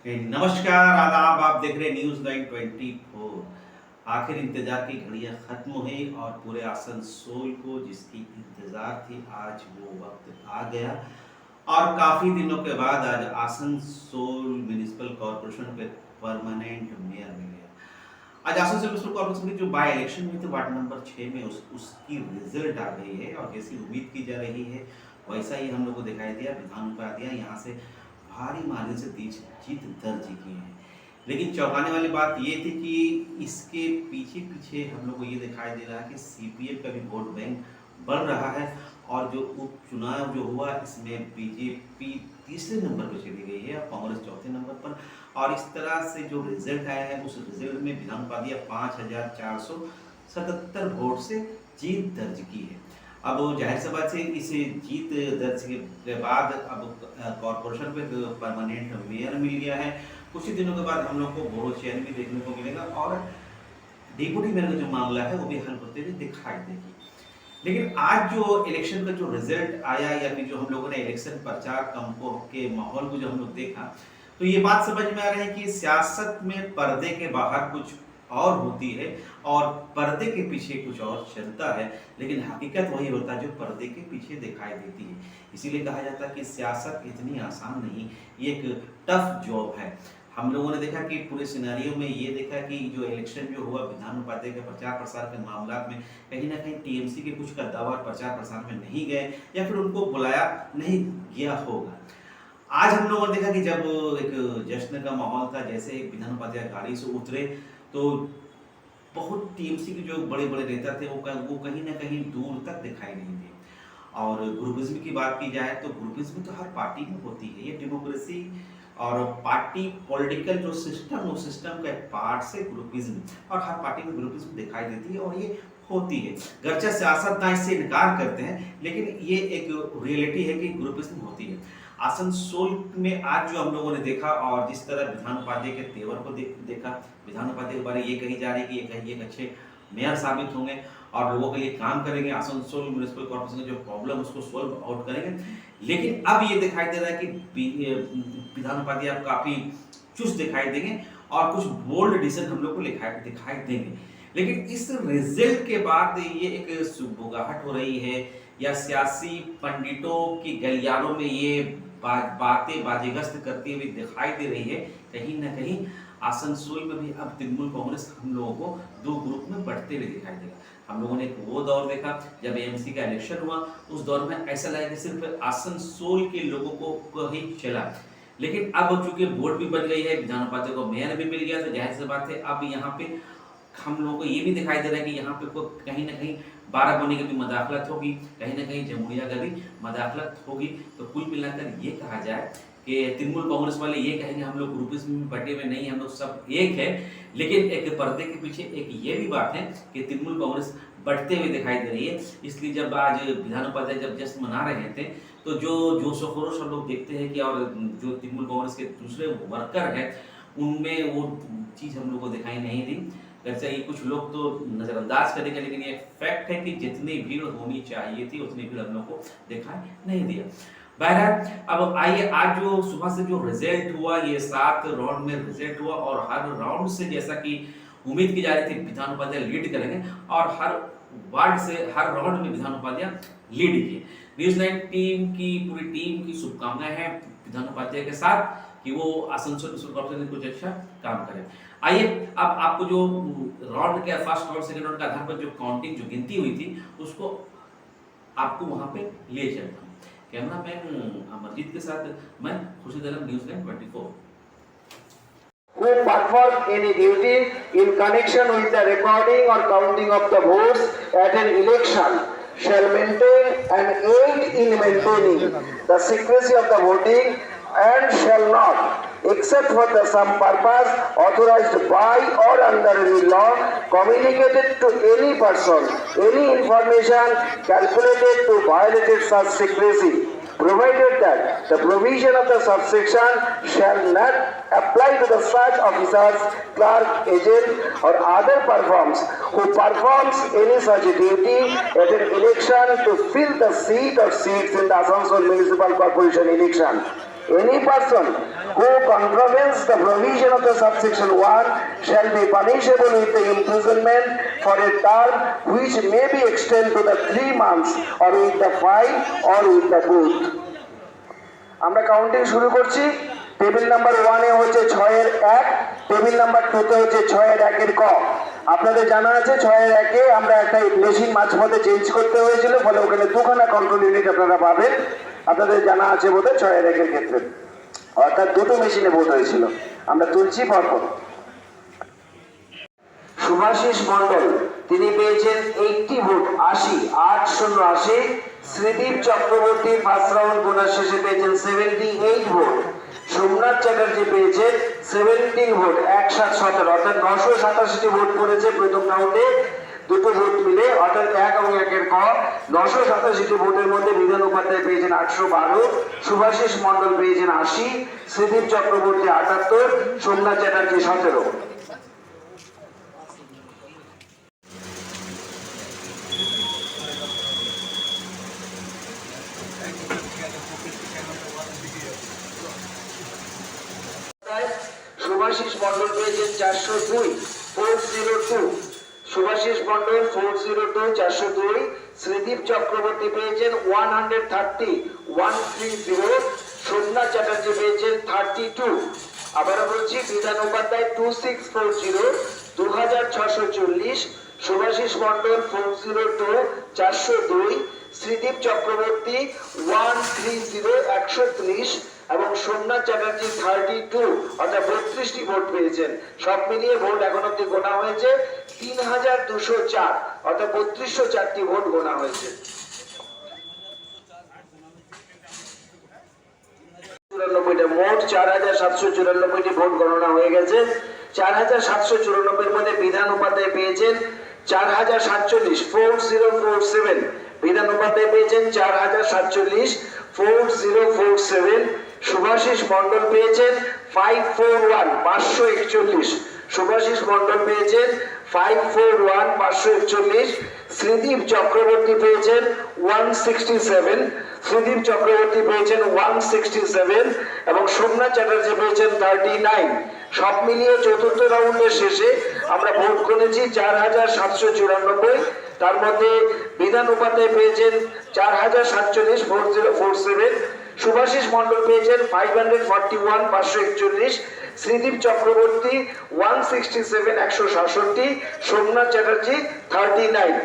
नमस्कार आदाब, आप देख रहे हैं न्यूज़ 924। आखिर इंतजार की घड़ियां खत्म हुई और पूरे आसनसोल को जिसकी इंतजार थी आज वो वक्त आ गया। और काफ़ी दिनों के बाद आज आसनसोल म्यूनिसिपल कॉरपोरेशन पे परमानेंट मेयर मिल गया। आज आसनसोल म्यूनिसिपल कॉरपोरेशन की जो बाय इलेक्शन हुई थी वार्ड नंबर 6 में उसकी रिजल्ट आ गई है और जैसी उम्मीद की जा रही है वैसा ही हम लोग को दिखाई दिया। विधान उपाध्याय यहाँ से भारी मार्जिन से जीत दर्ज की है। लेकिन चौंकाने वाली बात ये थी कि इसके पीछे पीछे हम लोग को ये दिखाई दे रहा है कि सीपीएम का भी वोट बैंक बढ़ रहा है और जो उपचुनाव जो हुआ इसमें बीजेपी तीसरे नंबर पर चली गई है और कांग्रेस चौथे नंबर पर। और इस तरह से जो रिजल्ट आया है उस रिजल्ट में विधान उपाध्याय 5477 वोट से जीत दर्ज की है। अब जाहिर सी बात है इस जीत दर्ज के बाद अब कॉरपोरेशन पे परमानेंट मेयर मिल गया है। कुछ ही दिनों के बाद हम लोग को बोरो चेयर भी देखने को मिलेगा और डिप्टी मेयर का जो मामला है वो भी हल होते हुए दिखाई देगी। लेकिन आज जो इलेक्शन का जो रिजल्ट आया या फिर जो हम लोगों ने इलेक्शन प्रचार कंपो के माहौल को जो हम लोग देखा तो ये बात समझ में आ रही है कि सियासत में पर्दे के बाहर कुछ और होती है और पर्दे के पीछे कुछ और चलता है, लेकिन हकीकत वही होता है जो पर्दे के पीछे दिखाई देती है। इसीलिए कहा जाता है कि सियासत इतनी आसान नहीं, ये एक टफ जॉब है। हम लोगों ने देखा कि पूरे सिनेरियो में ये देखा कि जो इलेक्शन जो हुआ विधान उपाध्याय के प्रचार प्रसार के मामला में कहीं ना कहीं टीएमसी के कुछ कद्दावर प्रचार प्रसार में नहीं गए या फिर उनको बुलाया नहीं गया होगा। आज हम लोगों ने देखा कि जब एक जश्न का माहौल था, जैसे विधान उपाध्याय गाड़ी से उतरे तो बहुत टीएमसी के जो बड़े बड़े नेता थे वो कहीं ना कहीं दूर तक दिखाई नहीं दिए। और ग्रुपिज्म की बात की जाए तो ग्रुपिज्म तो हर पार्टी में होती है, ये डेमोक्रेसी और पार्टी पॉलिटिकल जो सिस्टम उस सिस्टम का एक पार्ट से ग्रुपिज्म और हर पार्टी में ग्रुपिज्म दिखाई देती है और ये होती है। गर्चा सियासतदान इससे इनकार करते हैं लेकिन ये एक रियलिटी है कि ग्रुपिज्म होती है। आसनसोल में आज जो हम लोगों ने देखा और जिस तरह विधान उपाध्याय के तेवर को देखा, विधान उपाध्याय के बारे ये कही जा रही है कि ये कहीं एक अच्छे मेयर साबित होंगे और लोगों के लिए काम करेंगे, आसनसोल म्यूनिसिपल कॉर्पोरेशन का जो प्रॉब्लम उसको सोल्व आउट करेंगे। लेकिन अब ये दिखाई दे रहा है कि विधान उपाध्याय काफी चुस्त दिखाई देंगे और कुछ बोल्ड डिसीजन हम लोग को दिखाई देंगे। लेकिन इस रिजल्ट के बाद ये एक सुबुगाहट हो रही है या सियासी पंडितों की गलियारों में ये बातें बाजीगस्त करती हुई दिखाई दे रही है। कहीं ना कहीं आसनसोल में भी अब तृणमूल कांग्रेस हम लोगों को दो ग्रुप में बढ़ते हुए दिखाई देगा। हम लोगों ने वो दौर देखा जब एएमसी का इलेक्शन हुआ, उस दौर में ऐसा लगा कि सिर्फ आसनसोल के लोगों को ही चला। लेकिन अब चूंकि बोर्ड भी बन गई है, विधान उपाध्याय को मेयर भी मिल गया, तो जाहिर सी बात है अब यहाँ पे हम लोगों को ये भी दिखाई दे रहा है कि यहाँ पे कहीं ना कहीं बाराबंकी की भी मदाखलत होगी, कहीं ना कहीं जमुरिया का भी मदाखलत होगी। तो कुल मिलाकर ये कहा जाए कि तृणमूल कांग्रेस वाले ये कहेंगे हम लोग ग्रुपिज्म में बटे हुए नहीं, हम लोग सब एक है। लेकिन एक पर्दे के पीछे एक ये भी बात है कि तृणमूल कांग्रेस बढ़ते हुए दिखाई दे रही है। इसलिए जब आज विधान उपाध्याय जब जश्न मना रहे थे तो जो जोश खरोश हम लोग देखते हैं कि और जो तृणमूल कांग्रेस के दूसरे वर्कर हैं उनमें वो चीज़ हम लोग को दिखाई नहीं दी। वैसे ये कुछ लोग तो नज़रअंदाज करेंगे, लेकिन ये फैक्ट है कि जितनी भीड़ होनी चाहिए थी उतनी भीड़ हम लोग को दिखाई नहीं दिया। बहरहाल अब आइए आज जो सुबह से जो रिजल्ट हुआ, ये 7 राउंड में रिजल्ट हुआ और हर राउंड से जैसा कि उम्मीद की जा रही थी विधान उपाध्याय लीड करेंगे और हर वार्ड से हर राउंड में विधान उपाध्याय लीड किए। न्यूज़ 9 पूरी टीम की शुभकामनाएं हैं विधान उपाध्याय के साथ कि वो आसनसोल म्यूनिसिपल कॉर्पोरेशन में कुछ अच्छा काम करें। आइए अब आपको जो राउंड के फर्स्ट राउंड सेकंड राउंड के आधार पर जो काउंटिंग जो गिनती हुई थी उसको आपको वहां पे ले चलता हूँ। कैमरामैन अमरजीत के साथ मैं Khurshid Alam, news 924। Who perform any duty in connection with the recording or counting of the votes at an election shall maintain and aid in maintaining the secrecy of the voting and shall not, except for the some purpose authorized by or under any law, communicated to any person any information calculated to violate such secrecy, provided that the provision of the subsection shall not apply to the such officers, clerk, agent or other who performs any such duty at an election to fill the seat or seats in the Asansol Municipal Corporation election. Any person who contravenes the provision of the subsection 1 shall be punishable with the imprisonment for a term which may be extended to the 3 months or with the fine or with the boot. আমরা counting শুরু করছি। Table number 1 এ হচ্ছে 6 এর 1, table number 2 তে হচ্ছে 6 এর 1 এর ক। আপনাদের জানা আছে 6 এর 1 এ আমরা একটা মেশিন মাঝপথে চেঞ্জ করতে হয়েছিল, ফলে ওখানে দুখানা কন্ট্রোল ইউনিট আপনারা পাবেন। আপনাদের জানা আছে বোধহয় 6 এর 1 এর ক্ষেত্রে, অর্থাৎ দুটো মেশিনে ভোট হয়েছিল। আমরা তুলছি পরপর। শুভাশিস মণ্ডল তিনি পেয়েছেন 80 vote, 80 8080। Sridip Chakraborty first round গোনার শেষে পেয়েছেন 78 ভোট। সোমনাথ চ্যাটার্জি পেয়েছেন 17 ভোট, 1717, অর্থাৎ 987টি ভোট পড়েছে প্রথম রাউন্ডে, দুটো ভোট মিলে, অর্থাৎ 1 এবং 1 এর ক। 987টি ভোটের মধ্যে বিধান উপাধ্যায় পেয়েছেন 812, শুভাশিস মণ্ডল পেয়েছেন 80, শ্রীদীপ চক্রবর্তী 78, সোমনাথ চ্যাটার্জি 17। শুভাশিস মণ্ডল পেয়েছেন 402, 402। শুভাশিস মণ্ডল 402, 402। শ্রীদীপ চক্রবর্তী পেয়েছেন 130, 130। সোমনাথ চ্যাটার্জি পেয়েছেন 32। আবারও বলছি, বিধান উপাধ্যায় 2640, 2640। শুভাশিস মণ্ডল 402, 402। শ্রীদীপ চক্রবর্তী 130, 130 এবং সোমনাথ চ্যাটার্জি 32, অর্থাৎ 32টি ভোট পেয়েছেন। সব মিলিয়ে ভোট এখন অব্দি গোনা হয়েছে 3204, অর্থাৎ 3204টি ভোট গোনা হয়েছে। 94টা মোট 4794টি ভোট গণনা হয়ে গেছে। 4794 এর মধ্যে বিধান উপাধ্যায় পেয়েছেন 4047, 4047। বিধান উপাধ্যায় পেয়েছেন 4047, 4047। শুভাশিস মণ্ডল পেয়েছেন 541, 541। শুভাশিস মণ্ডল পেয়েছেন 541, 541। শ্রীদীপ চক্রবর্তী পেয়েছেন 167, শ্রীদীপ চক্রবর্তী পেয়েছেন 167 এবং সোমনাথ চ্যাটার্জি পেয়েছেন 39। সব মিলিয়ে চতুর্থ রাউন্ডের শেষে আমরা ভোট গুনেছি 4794। তার মধ্যে বিধান উপাধ্যায় পেয়েছেন 4047, 4047। শুভাশিস মণ্ডল পেয়েছেন 541, 541। শ্রীদীপ চক্রবর্তী 167, 167। সোমনাথ চ্যাটার্জি 39।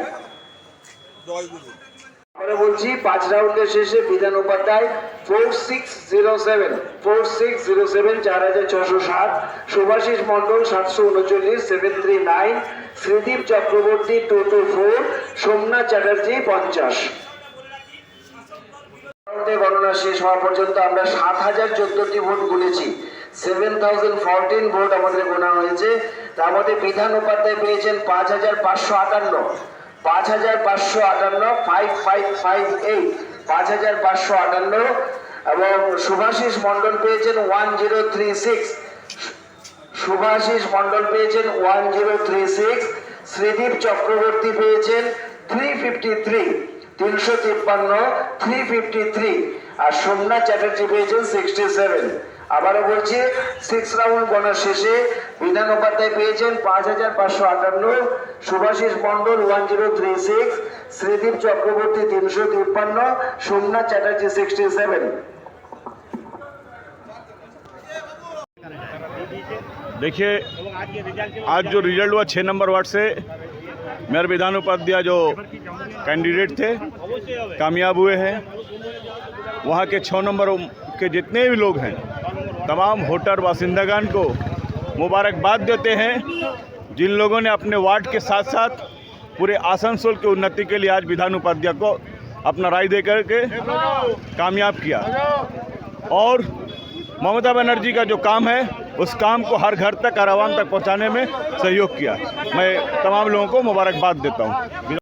আমরা বলছি 5 রাউন্ডের শেষে বিধান উপাধ্যায় 4607, 4607, 4607। শুভাশিস মণ্ডল 739, 739। শ্রীদীপ চক্রবর্তী 224, সোমনাথ চ্যাটার্জি 50। গণনা শেষ হওয়া পর্যন্ত আমরা 7014টি ভোট গুনেছি। 7014 ভোট আমাদের গোনা হয়েছে। তার মধ্যে বিধান উপাধ্যায় পেয়েছেন 5558, 5558, 5558, 5558 এবং শুভাশিস মণ্ডল পেয়েছেন 1036, শুভাশিস মণ্ডল পেয়েছেন 1036। শ্রীদীপ চক্রবর্তী পেয়েছেন 353, 353, 353 আর সোমনাথ চ্যাটার্জি পেয়েছেন 67। আবারও বলছি, 6 রাউন্ড গণার শেষে বিধান উপাধ্যায় পেয়েছেন 5558, শুভাশিস মণ্ডল 1036, শ্রীদীপ চক্রবর্তী 353, সোমনাথ চ্যাটার্জি 67। देखिए, आज जो रिजल्ट हुआ 6 नंबर वार्ड से मेयर विधान उपाध्याय जो कैंडिडेट थे कामयाब हुए हैं। वहाँ के 6 नंबर के जितने भी लोग हैं तमाम वोटर बासिंदागान को मुबारकबाद देते हैं, जिन लोगों ने अपने वार्ड के साथ साथ पूरे आसनसोल की उन्नति के लिए आज विधान उपाध्याय को अपना राय दे करके कामयाब किया और ममता बनर्जी का जो काम है उस काम को हर घर तक, हर आवाम तक पहुंचाने में सहयोग किया। मैं तमाम लोगों को मुबारकबाद देता हूं।